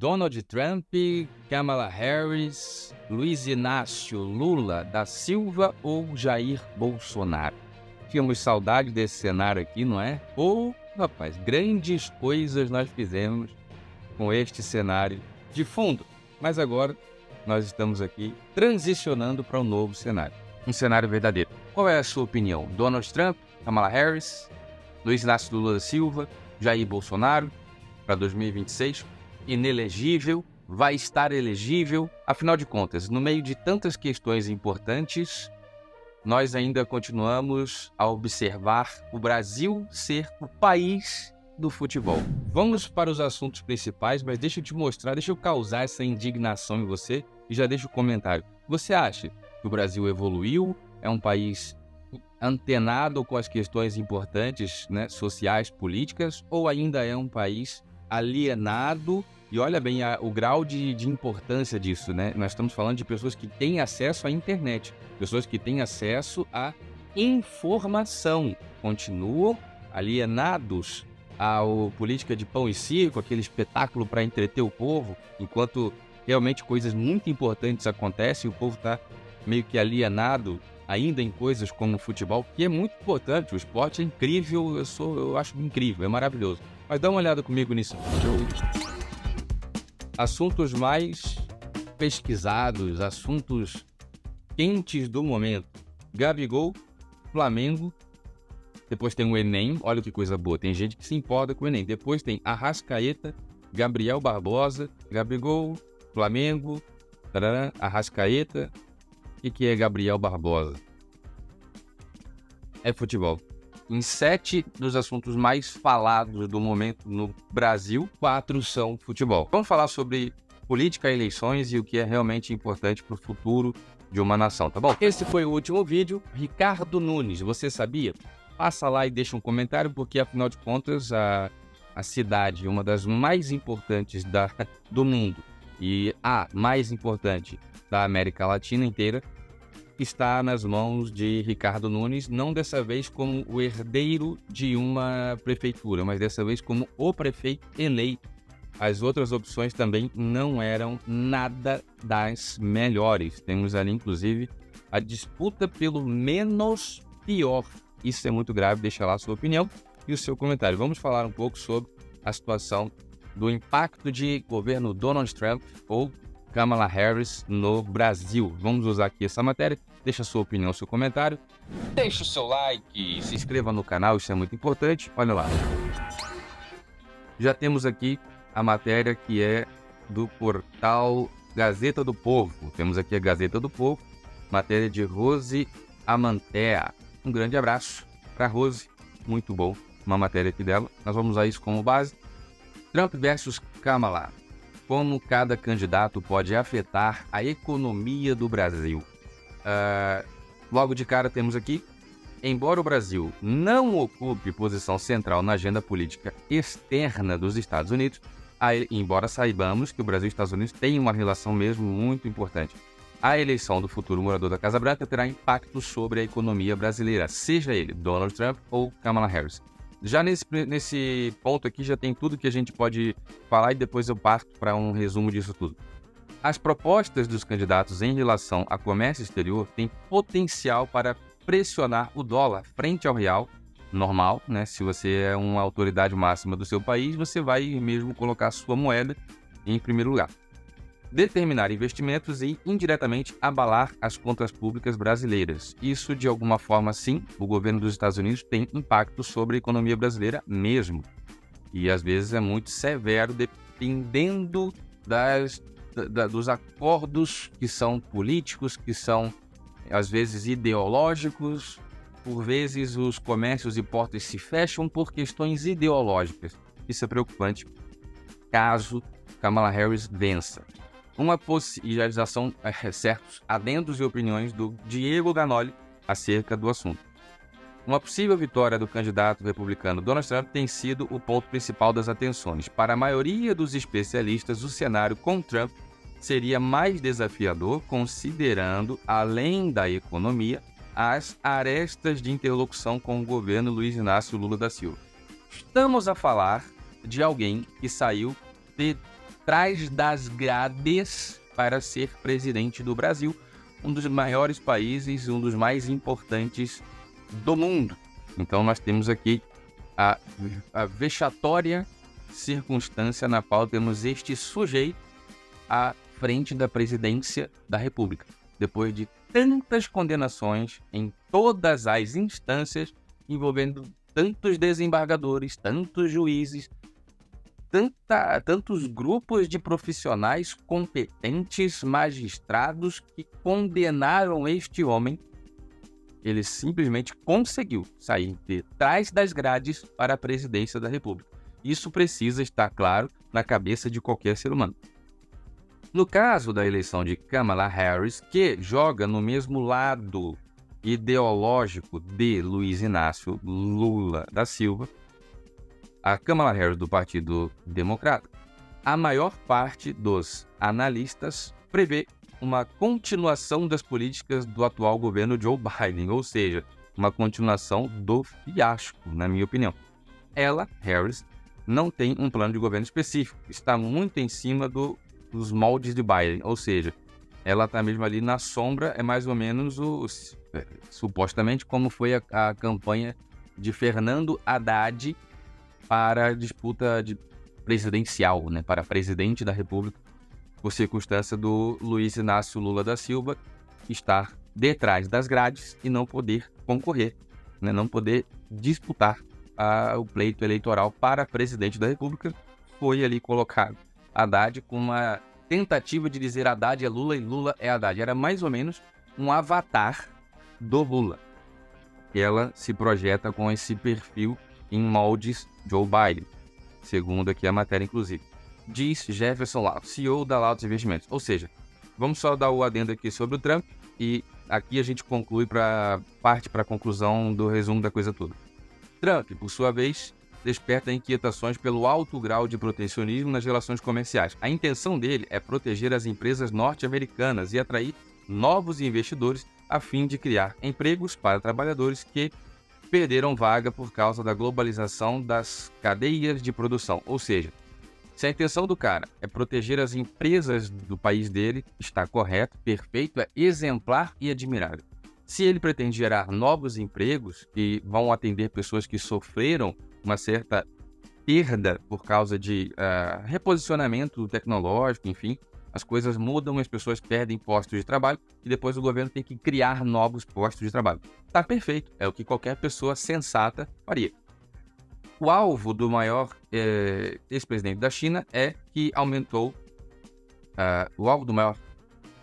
Donald Trump, Kamala Harris, Luiz Inácio Lula da Silva ou Jair Bolsonaro? Tínhamos saudade desse cenário aqui, não é? Rapaz, grandes coisas nós fizemos com este cenário de fundo. Mas agora nós estamos aqui transicionando para um novo cenário. Um cenário verdadeiro. Qual é a sua opinião? Donald Trump, Kamala Harris, Luiz Inácio Lula da Silva, Jair Bolsonaro para 2026? Inelegível? Vai estar elegível? Afinal de contas, no meio de tantas questões importantes, nós ainda continuamos a observar o Brasil ser o país do futebol. Vamos para os assuntos principais, mas deixa eu te mostrar, deixa eu causar essa indignação em você e já deixa o comentário. Você acha que o Brasil evoluiu? É um país antenado com as questões importantes, né, sociais, políticas, ou ainda é um país alienado? E olha bem o grau de importância disso, né? Nós estamos falando de pessoas que têm acesso à internet, pessoas que têm acesso à informação, continuam alienados à política de pão e circo, aquele espetáculo para entreter o povo, enquanto realmente coisas muito importantes acontecem, o povo está meio que alienado ainda em coisas como o futebol, que é muito importante, o esporte é incrível, eu acho incrível, é maravilhoso. Mas dá uma olhada comigo nisso. Assuntos mais pesquisados, assuntos quentes do momento. Gabigol, Flamengo. Depois tem o Enem, olha que coisa boa, tem gente que se importa com o Enem. Depois tem Arrascaeta, Gabriel Barbosa, Gabigol, Flamengo, Arrascaeta. O que é Gabriel Barbosa? É futebol. Em 7 dos assuntos mais falados do momento no Brasil, 4 são futebol. Vamos falar sobre política, eleições e o que é realmente importante para o futuro de uma nação, tá bom? Esse foi o último vídeo. Ricardo Nunes, você sabia? Passa lá e deixa um comentário, porque afinal de contas a cidade, uma das mais importantes do mundo e a mais importante da América Latina inteira, está nas mãos de Ricardo Nunes, não dessa vez como o herdeiro de uma prefeitura, mas dessa vez como o prefeito eleito. As outras opções também não eram nada das melhores. Temos ali, inclusive, a disputa pelo menos pior. Isso é muito grave, deixa lá a sua opinião e o seu comentário. Vamos falar um pouco sobre a situação do impacto de governo Donald Trump ou Kamala Harris no Brasil. Vamos usar aqui essa matéria. Deixa a sua opinião, seu comentário. Deixa o seu like, se inscreva no canal, isso é muito importante. Olha lá. Já temos aqui a matéria que é do portal Gazeta do Povo. Temos aqui a Gazeta do Povo, matéria de Rose Amantea. Um grande abraço para Rose, muito bom, uma matéria aqui dela. Nós vamos usar isso como base. Trump versus Kamala. Como cada candidato pode afetar a economia do Brasil? Logo de cara temos aqui, embora o Brasil não ocupe posição central na agenda política externa dos Estados Unidos, embora saibamos que o Brasil e os Estados Unidos têm uma relação mesmo muito importante, a eleição do futuro morador da Casa Branca terá impacto sobre a economia brasileira, seja ele Donald Trump ou Kamala Harris. Já nesse ponto aqui já tem tudo que a gente pode falar e depois eu parto para um resumo disso tudo. As propostas dos candidatos em relação a comércio exterior têm potencial para pressionar o dólar frente ao real, normal, né? Se você é uma autoridade máxima do seu país, você vai mesmo colocar a sua moeda em primeiro lugar. Determinar investimentos e indiretamente abalar as contas públicas brasileiras. Isso, de alguma forma, sim, o governo dos Estados Unidos tem impacto sobre a economia brasileira mesmo. E, às vezes, é muito severo, dependendo dos acordos que são políticos, que são, às vezes, ideológicos. Por vezes, os comércios e portos se fecham por questões ideológicas. Isso é preocupante caso Kamala Harris vença. Uma possibilização, certos adendos e opiniões do Diego Ganoli acerca do assunto. Uma possível vitória do candidato republicano Donald Trump tem sido o ponto principal das atenções. Para a maioria dos especialistas, o cenário com Trump seria mais desafiador, considerando, além da economia, as arestas de interlocução com o governo Luiz Inácio Lula da Silva. Estamos a falar de alguém que saiu de detrás das grades para ser presidente do Brasil, um dos maiores países, um dos mais importantes do mundo. Então nós temos aqui a vexatória circunstância na qual temos este sujeito à frente da presidência da República, depois de tantas condenações em todas as instâncias, envolvendo tantos desembargadores, tantos juízes, tantos grupos de profissionais competentes, magistrados que condenaram este homem. Ele simplesmente conseguiu sair de trás das grades para a presidência da República. Isso precisa estar claro na cabeça de qualquer ser humano. No caso da eleição de Kamala Harris, que joga no mesmo lado ideológico de Luiz Inácio Lula da Silva, a Kamala Harris do Partido Democrata, a maior parte dos analistas prevê uma continuação das políticas do atual governo Joe Biden, ou seja, uma continuação do fiasco, na minha opinião. Ela, Harris, não tem um plano de governo específico, está muito em cima dos moldes de Biden, ou seja, ela está mesmo ali na sombra, é mais ou menos supostamente como foi a campanha de Fernando Haddad para a disputa presidencial, né, para presidente da República, por circunstância do Luiz Inácio Lula da Silva estar detrás das grades e não poder concorrer, né, não poder disputar o pleito eleitoral para presidente da República. Foi ali colocado Haddad com uma tentativa de dizer Haddad é Lula e Lula é Haddad. Era mais ou menos um avatar do Lula. Ela se projeta com esse perfil em moldes Joe Biden, segundo aqui a matéria, inclusive. Diz Jefferson Lau, CEO da Lautos Investimentos. Ou seja, vamos só dar o adendo aqui sobre o Trump e aqui a gente conclui parte para a conclusão do resumo da coisa toda. Trump, por sua vez, desperta inquietações pelo alto grau de protecionismo nas relações comerciais. A intenção dele é proteger as empresas norte-americanas e atrair novos investidores a fim de criar empregos para trabalhadores que perderam vaga por causa da globalização das cadeias de produção. Ou seja, se a intenção do cara é proteger as empresas do país dele, está correto, perfeito, é exemplar e admirável. Se ele pretende gerar novos empregos que vão atender pessoas que sofreram uma certa perda por causa de reposicionamento tecnológico, enfim, as coisas mudam, as pessoas perdem postos de trabalho e depois o governo tem que criar novos postos de trabalho. Tá perfeito, é o que qualquer pessoa sensata faria. O alvo do maior ex-presidente da China é que aumentou... o alvo do maior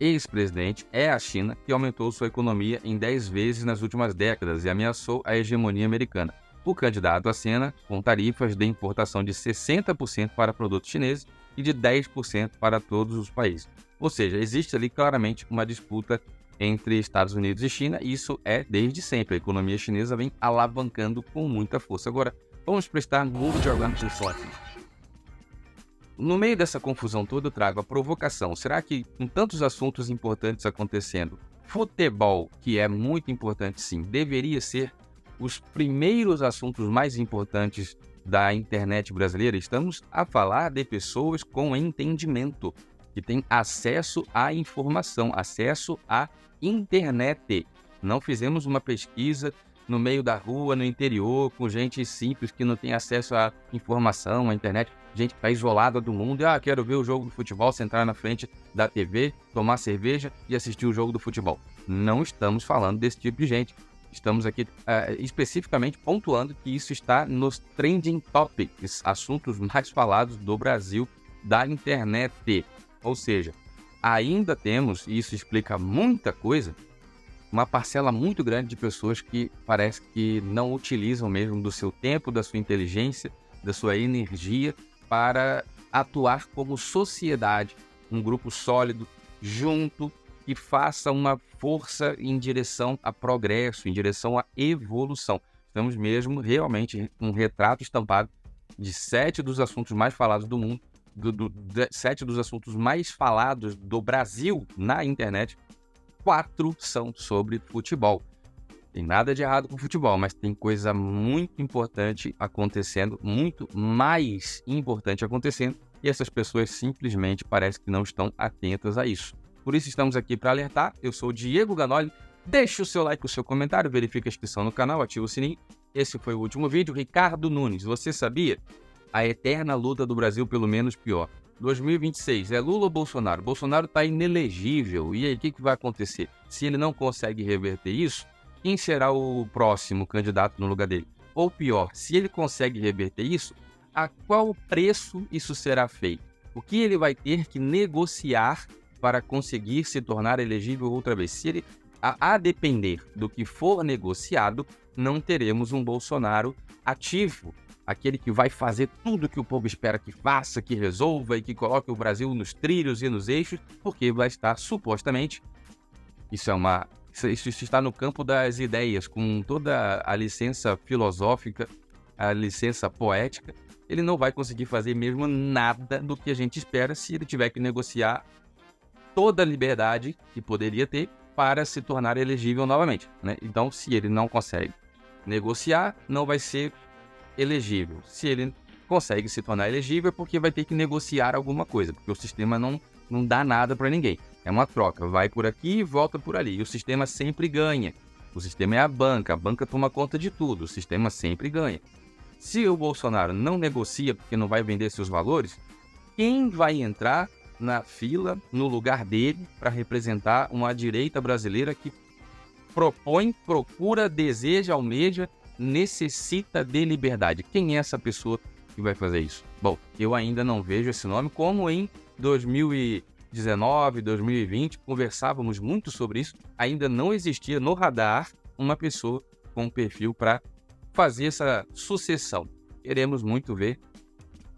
ex-presidente é a China, que aumentou sua economia em 10 vezes nas últimas décadas e ameaçou a hegemonia americana. O candidato acena com tarifas de importação de 60% para produtos chineses e de 10% para todos os países. Ou seja, existe ali claramente uma disputa entre Estados Unidos e China, e isso é desde sempre. A economia chinesa vem alavancando com muita força. Agora, vamos prestar muita atenção. No meio dessa confusão toda, eu trago a provocação. Será que, com tantos assuntos importantes acontecendo, futebol, que é muito importante sim, deveria ser os primeiros assuntos mais importantes da internet brasileira? Estamos a falar de pessoas com entendimento, que têm acesso à informação, acesso à internet. Não fizemos uma pesquisa no meio da rua, no interior, com gente simples que não tem acesso à informação, à internet, gente que está isolada do mundo e quero ver o jogo do futebol, sentar na frente da TV, tomar cerveja e assistir o jogo do futebol. Não estamos falando desse tipo de gente. Estamos aqui especificamente pontuando que isso está nos trending topics, assuntos mais falados do Brasil, da internet. Ou seja, ainda temos, e isso explica muita coisa, uma parcela muito grande de pessoas que parece que não utilizam mesmo do seu tempo, da sua inteligência, da sua energia para atuar como sociedade, um grupo sólido, junto, que faça uma força em direção a progresso, em direção à evolução. Estamos mesmo realmente um retrato estampado de 7 dos assuntos mais falados do mundo, 7 dos assuntos mais falados do Brasil na internet, 4 são sobre futebol. Tem nada de errado com futebol, mas tem coisa muito importante acontecendo, muito mais importante acontecendo e essas pessoas simplesmente parece que não estão atentas a isso. Por isso estamos aqui para alertar. Eu sou o Diego Ganoli. Deixe o seu like, o seu comentário, verifique a inscrição no canal, ative o sininho. Esse foi o último vídeo. Ricardo Nunes, você sabia? A eterna luta do Brasil pelo menos pior. 2026, é Lula ou Bolsonaro? Bolsonaro está inelegível. E aí, o que vai acontecer? Se ele não consegue reverter isso, quem será o próximo candidato no lugar dele? Ou pior, se ele consegue reverter isso, a qual preço isso será feito? O que ele vai ter que negociar para conseguir se tornar elegível outra vez? Se ele, a depender do que for negociado, não teremos um Bolsonaro ativo, aquele que vai fazer tudo que o povo espera que faça, que resolva e que coloque o Brasil nos trilhos e nos eixos, porque vai estar supostamente, isso está no campo das ideias, com toda a licença filosófica, a licença poética, ele não vai conseguir fazer mesmo nada do que a gente espera se ele tiver que negociar toda a liberdade que poderia ter para se tornar elegível novamente, né? Então, se ele não consegue negociar, não vai ser elegível. Se ele consegue se tornar elegível, é porque vai ter que negociar alguma coisa, porque o sistema não dá nada para ninguém. É uma troca, vai por aqui e volta por ali. E o sistema sempre ganha. O sistema é a banca toma conta de tudo, o sistema sempre ganha. Se o Bolsonaro não negocia porque não vai vender seus valores, quem vai entrar na fila, no lugar dele, para representar uma direita brasileira que propõe, procura, deseja, almeja, necessita de liberdade? Quem é essa pessoa que vai fazer isso? Bom, eu ainda não vejo esse nome, como em 2019, 2020, conversávamos muito sobre isso, ainda não existia no radar uma pessoa com perfil para fazer essa sucessão. Queremos muito ver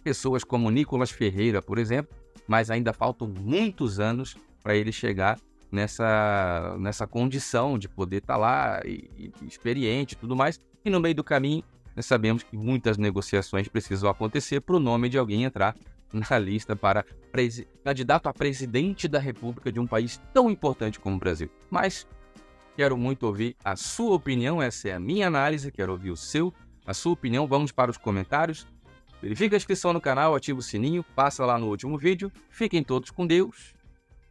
pessoas como Nicolas Ferreira, por exemplo, mas ainda faltam muitos anos para ele chegar nessa condição de poder estar lá e experiente e tudo mais. E no meio do caminho, nós sabemos que muitas negociações precisam acontecer para o nome de alguém entrar na lista para candidato a presidente da República de um país tão importante como o Brasil. Mas quero muito ouvir a sua opinião, essa é a minha análise, quero ouvir a sua opinião. Vamos para os comentários. Verifique a inscrição no canal, ative o sininho, passa lá no último vídeo. Fiquem todos com Deus.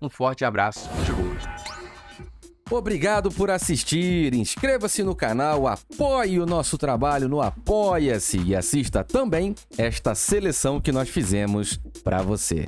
Um forte abraço. Obrigado por assistir, inscreva-se no canal, apoie o nosso trabalho no Apoia-se e assista também esta seleção que nós fizemos para você.